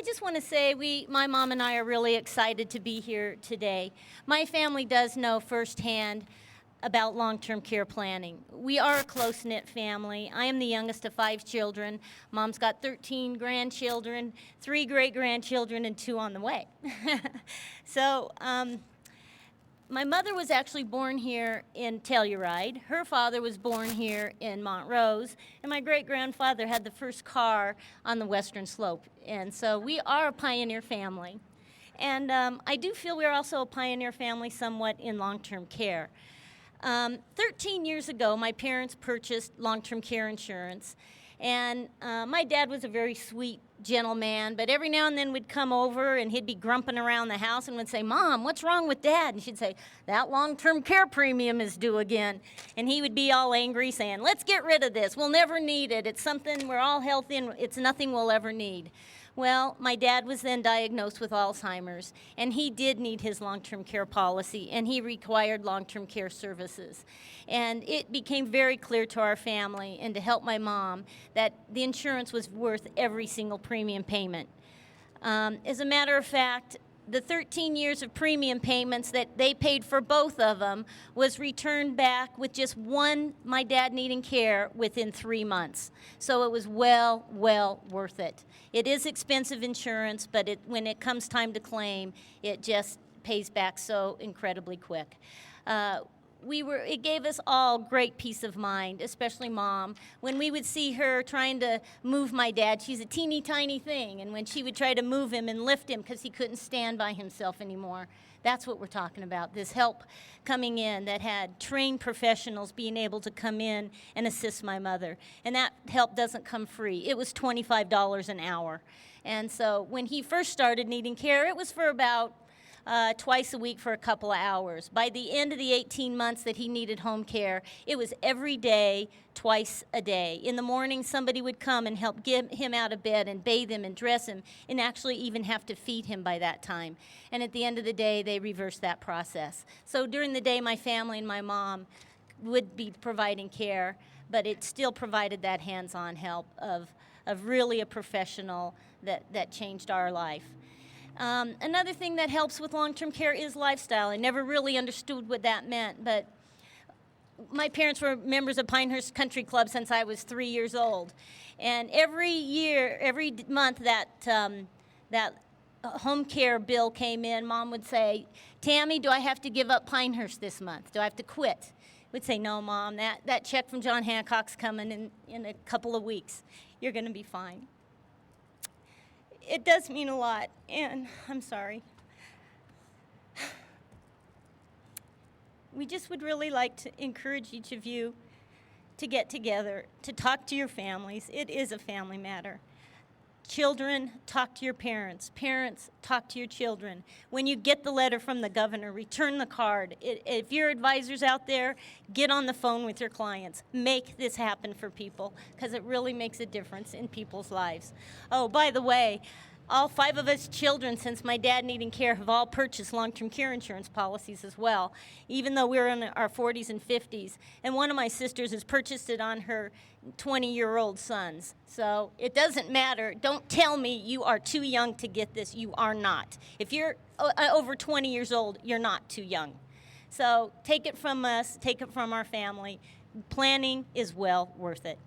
just want to say my mom and I are really excited to be here today. My family does know firsthand about long-term care planning. We are a close-knit family. I am the youngest of 5 children. Mom's got 13 grandchildren, 3 great-grandchildren, and 2 on the way. So my mother was actually born here in Telluride. Her father was born here in Montrose, and my great-grandfather had the first car on the Western Slope. And so we are a pioneer family. And I do feel we're also a pioneer family somewhat in long-term care. 13 years ago, my parents purchased long-term care insurance, and my dad was a very sweet, gentle man, but every now and then we'd come over and he'd be grumping around the house and would say, "Mom, what's wrong with Dad?" And she'd say, "That long-term care premium is due again." And he would be all angry saying, "Let's get rid of this. We'll never need it. It's something, we're all healthy and it's nothing we'll ever need." Well, my dad was then diagnosed with Alzheimer's, and he did need his long-term care policy, and he required long-term care services. And it became very clear to our family and to help my mom that the insurance was worth every single premium payment. As a matter of fact, the 13 years of premium payments that they paid for both of them was returned back with just my dad needing care within 3 months. So it was well worth it. It is expensive insurance, but when it comes time to claim, it just pays back so incredibly quick. It gave us all great peace of mind, especially Mom. When we would see her trying to move my dad, she's a teeny tiny thing, and when she would try to move him and lift him because he couldn't stand by himself anymore, that's what we're talking about, this help coming in that had trained professionals being able to come in and assist my mother. And that help doesn't come free. It was $25 an hour. And so when he first started needing care, it was for about twice a week for a couple of hours. By the end of the 18 months that he needed home care, it was every day, twice a day. In the morning, somebody would come and help get him out of bed and bathe him and dress him and actually even have to feed him by that time. And at the end of the day, they reversed that process. So during the day, my family and my mom would be providing care, but it still provided that hands-on help of really a professional that changed our life. Another thing that helps with long-term care is lifestyle. I never really understood what that meant, but my parents were members of Pinehurst Country Club since I was 3 years old. And every month that home care bill came in, Mom would say, "Tammy, do I have to give up Pinehurst this month? Do I have to quit?" We'd say, "No, Mom, that check from John Hancock's coming in a couple of weeks. You're going to be fine." It does mean a lot, and I'm sorry. We just would really like to encourage each of you to get together, to talk to your families. It is a family matter. Children, talk to your parents. Parents, talk to your children. When you get the letter from the governor, return the card. If your advisors out there, get on the phone with your clients. Make this happen for people, because it really makes a difference in people's lives. Oh, by the way, all 5 of us children, since my dad needing care, have all purchased long-term care insurance policies as well, even though we're in our 40s and 50s. And one of my sisters has purchased it on her 20-year-old sons. So it doesn't matter. Don't tell me you are too young to get this. You are not. If you're over 20 years old, you're not too young. So take it from us. Take it from our family. Planning is well worth it.